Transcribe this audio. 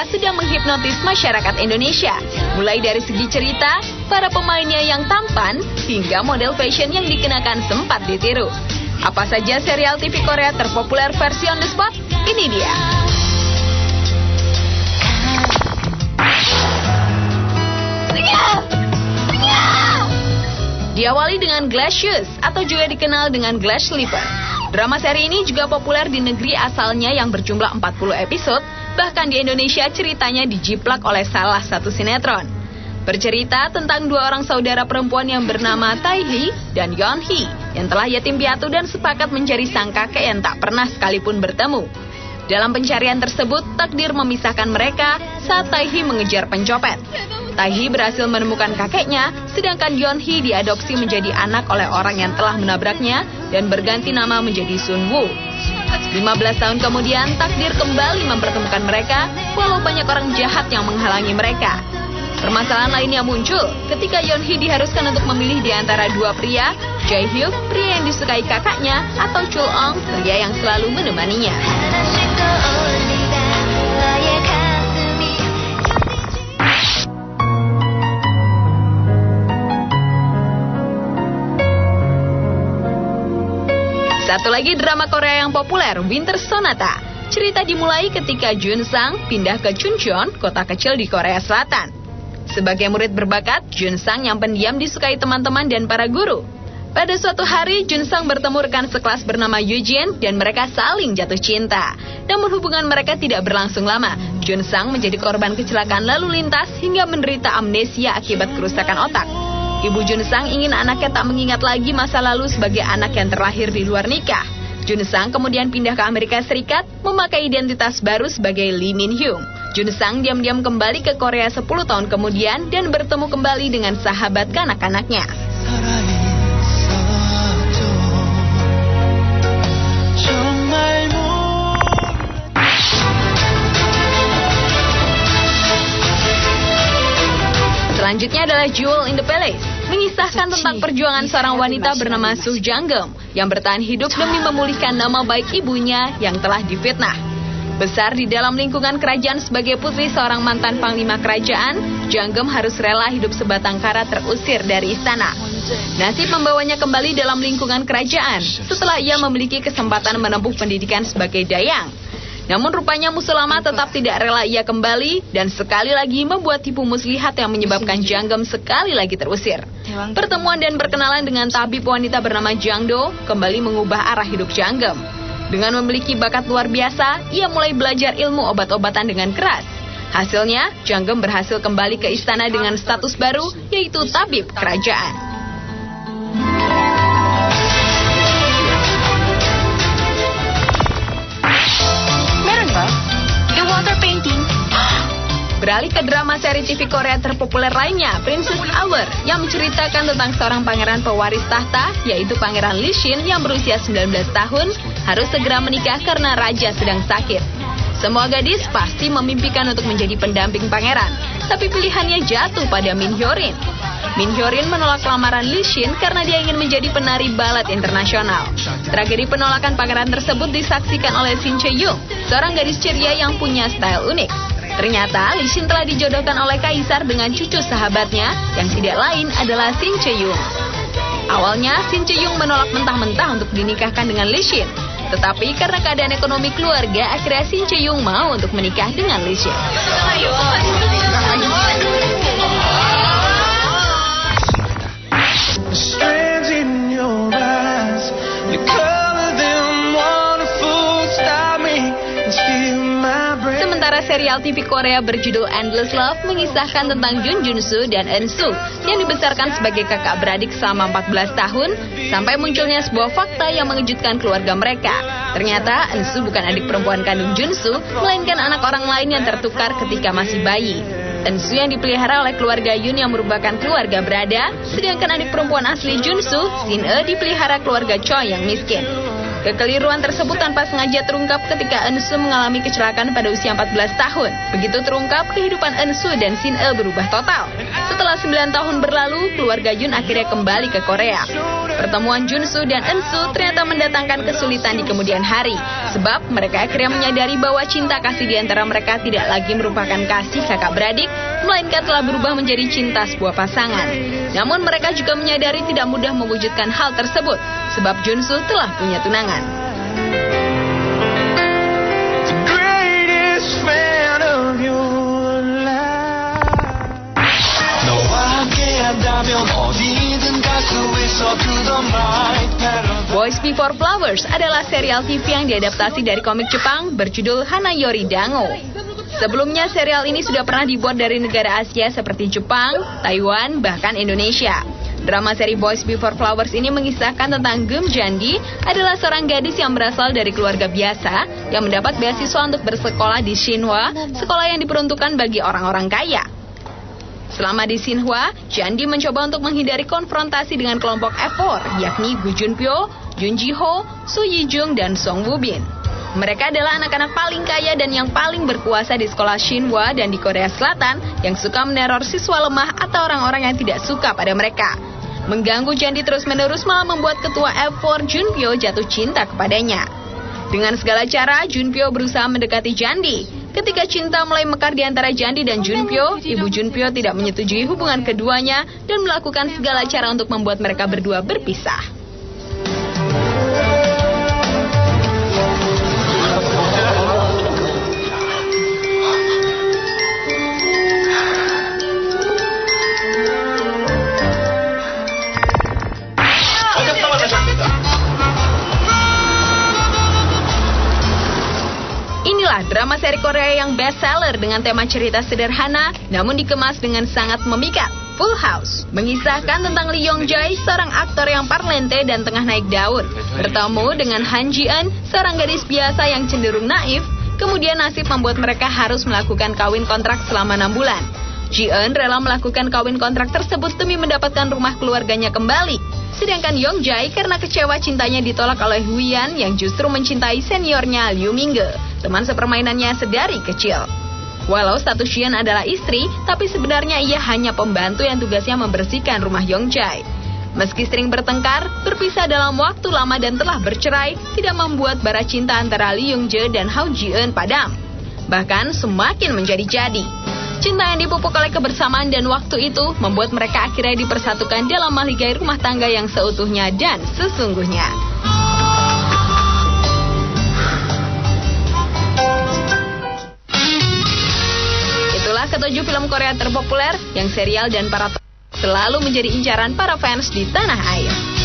sedang menghipnotis masyarakat Indonesia. Mulai dari segi cerita, para pemainnya yang tampan, hingga model fashion yang dikenakan sempat ditiru. Apa saja serial TV Korea terpopuler versi on the spot? Ini dia. Diawali dengan Glacius atau juga dikenal dengan Glass Slipper. Drama seri ini juga populer di negeri asalnya yang berjumlah 40 episode, bahkan di Indonesia ceritanya dijiplak oleh salah satu sinetron. Bercerita tentang dua orang saudara perempuan yang bernama Tae-hee dan Yeon-hee yang telah yatim piatu dan sepakat mencari sang kakek yang tak pernah sekalipun bertemu. Dalam pencarian tersebut, takdir memisahkan mereka saat Tae-hee mengejar pencopet. Tae-hee berhasil menemukan kakeknya, sedangkan Yeon-hee diadopsi menjadi anak oleh orang yang telah menabraknya dan berganti nama menjadi Sun-woo. 15 tahun kemudian, takdir kembali mempertemukan mereka, walau banyak orang jahat yang menghalangi mereka. Permasalahan lainnya muncul ketika Yeon-hee diharuskan untuk memilih di antara dua pria, Jae-hyuk, pria yang disukai kakaknya, atau Chul-ong, pria yang selalu menemaninya. Satu lagi drama Korea yang populer, Winter Sonata. Cerita dimulai ketika Jun Sang pindah ke Chuncheon, kota kecil di Korea Selatan. Sebagai murid berbakat, Jun Sang yang pendiam disukai teman-teman dan para guru. Pada suatu hari, Jun Sang bertemu rekan sekelas bernama Eugene dan mereka saling jatuh cinta. Namun hubungan mereka tidak berlangsung lama. Jun Sang menjadi korban kecelakaan lalu lintas hingga menderita amnesia akibat kerusakan otak. Ibu Jun Sang ingin anaknya tak mengingat lagi masa lalu sebagai anak yang terlahir di luar nikah. Jun Sang kemudian pindah ke Amerika Serikat, memakai identitas baru sebagai Lee Min Hyung. Jun Sang diam-diam kembali ke Korea 10 tahun kemudian dan bertemu kembali dengan sahabat kanak-kanaknya. Selanjutnya adalah Jewel in the Palace, mengisahkan tentang perjuangan seorang wanita bernama Soo Jang-geum yang bertahan hidup demi memulihkan nama baik ibunya yang telah difitnah. Besar di dalam lingkungan kerajaan sebagai putri seorang mantan panglima kerajaan, Jang-geum harus rela hidup sebatang kara terusir dari istana. Nasib membawanya kembali dalam lingkungan kerajaan setelah ia memiliki kesempatan menempuh pendidikan sebagai dayang. Namun rupanya musuh lama tetap tidak rela ia kembali dan sekali lagi membuat tipu muslihat yang menyebabkan Jang-geum sekali lagi terusir. Pertemuan dan perkenalan dengan tabib wanita bernama Jang Do kembali mengubah arah hidup Jang-geum. Dengan memiliki bakat luar biasa, ia mulai belajar ilmu obat-obatan dengan keras. Hasilnya, Jang-geum berhasil kembali ke istana dengan status baru, yaitu tabib kerajaan. The Water Painting. Beralih ke drama seri TV Korea terpopuler lainnya, Princess Hour, yang menceritakan tentang seorang pangeran pewaris tahta, yaitu Pangeran Lee Shin yang berusia 19 tahun, harus segera menikah karena raja sedang sakit. Semua gadis pasti memimpikan untuk menjadi pendamping pangeran, tapi pilihannya jatuh pada Min Hyo-rin. Min Hyo-rin menolak lamaran Lee Shin karena dia ingin menjadi penari balet internasional. Tragedi penolakan pangeran tersebut disaksikan oleh Shin Chae-young, seorang gadis ceria yang punya style unik. Ternyata Lee Shin telah dijodohkan oleh kaisar dengan cucu sahabatnya yang tidak lain adalah Shin Chae-young. Awalnya Shin Chae-young menolak mentah-mentah untuk dinikahkan dengan Lee Shin. Tetapi karena keadaan ekonomi keluarga, akhirnya Shin Chae-young mau untuk menikah dengan Lee Shin. Sementara serial TV Korea berjudul Endless Love mengisahkan tentang Jun Junsu dan Eun-soo yang dibesarkan sebagai kakak beradik selama 14 tahun sampai munculnya sebuah fakta yang mengejutkan keluarga mereka. Ternyata Eun-soo bukan adik perempuan kandung Junsu, melainkan anak orang lain yang tertukar ketika masih bayi. Eun-soo yang dipelihara oleh keluarga Yoon yang merupakan keluarga berada, sedangkan adik perempuan asli Junsu, Shin-e, dipelihara keluarga Choi yang miskin. Kekeliruan tersebut tanpa sengaja terungkap ketika Eun-soo mengalami kecelakaan pada usia 14 tahun. Begitu terungkap, kehidupan Eun-soo dan Shin-eul berubah total. Setelah 9 tahun berlalu, keluarga Jun akhirnya kembali ke Korea. Pertemuan Jun-soo dan Eun-soo ternyata mendatangkan kesulitan di kemudian hari. Sebab mereka akhirnya menyadari bahwa cinta kasih di antara mereka tidak lagi merupakan kasih kakak beradik, melainkan telah berubah menjadi cinta sebuah pasangan. Namun mereka juga menyadari tidak mudah mewujudkan hal tersebut, sebab Jun-soo telah punya tunangan. Boys Before Flowers adalah serial TV yang diadaptasi dari komik Jepang berjudul Hanayori Dango. Sebelumnya serial ini sudah pernah dibuat dari negara Asia seperti Jepang, Taiwan, bahkan Indonesia. Drama seri Boys Before Flowers ini mengisahkan tentang Geum Jandi adalah seorang gadis yang berasal dari keluarga biasa yang mendapat beasiswa untuk bersekolah di Shinhwa, sekolah yang diperuntukkan bagi orang-orang kaya. Selama di Shinhwa, Jandi mencoba untuk menghindari konfrontasi dengan kelompok F4, yakni Gu Junpyo, Jun Ji-ho, Su Yi-jung, dan Song Woo-bin. Mereka adalah anak-anak paling kaya dan yang paling berkuasa di sekolah Shinhwa dan di Korea Selatan yang suka meneror siswa lemah atau orang-orang yang tidak suka pada mereka. Mengganggu Jandi terus-menerus malah membuat ketua F4 Junpyo jatuh cinta kepadanya. Dengan segala cara, Junpyo berusaha mendekati Jandi. Ketika cinta mulai mekar di antara Jandi dan Junpyo, ibu Junpyo tidak menyetujui hubungan keduanya dan melakukan segala cara untuk membuat mereka berdua berpisah. Inilah drama seri Korea yang bestseller dengan tema cerita sederhana namun dikemas dengan sangat memikat. Full House mengisahkan tentang Lee Yong Jae, seorang aktor yang parlente dan tengah naik daun, bertemu dengan Han Ji-eun, seorang gadis biasa yang cenderung naif. Kemudian nasib membuat mereka harus melakukan kawin kontrak selama 6 bulan. Ji-eun rela melakukan kawin kontrak tersebut demi mendapatkan rumah keluarganya kembali. Sedangkan Yong Jae karena kecewa cintanya ditolak oleh Huyan yang justru mencintai seniornya Liu Mingge, teman sepermainannya sedari kecil. Walau status Jian adalah istri, tapi sebenarnya ia hanya pembantu yang tugasnya membersihkan rumah Yong Jae. Meski sering bertengkar, berpisah dalam waktu lama dan telah bercerai, tidak membuat bara cinta antara Lee Yong Jae dan Hao Ji-eun padam. Bahkan semakin menjadi-jadi. Cinta yang dipupuk oleh kebersamaan dan waktu itu membuat mereka akhirnya dipersatukan dalam mahligai rumah tangga yang seutuhnya dan sesungguhnya. Itulah ketujuh film Korea terpopuler yang serial dan para selalu menjadi incaran para fans di tanah air.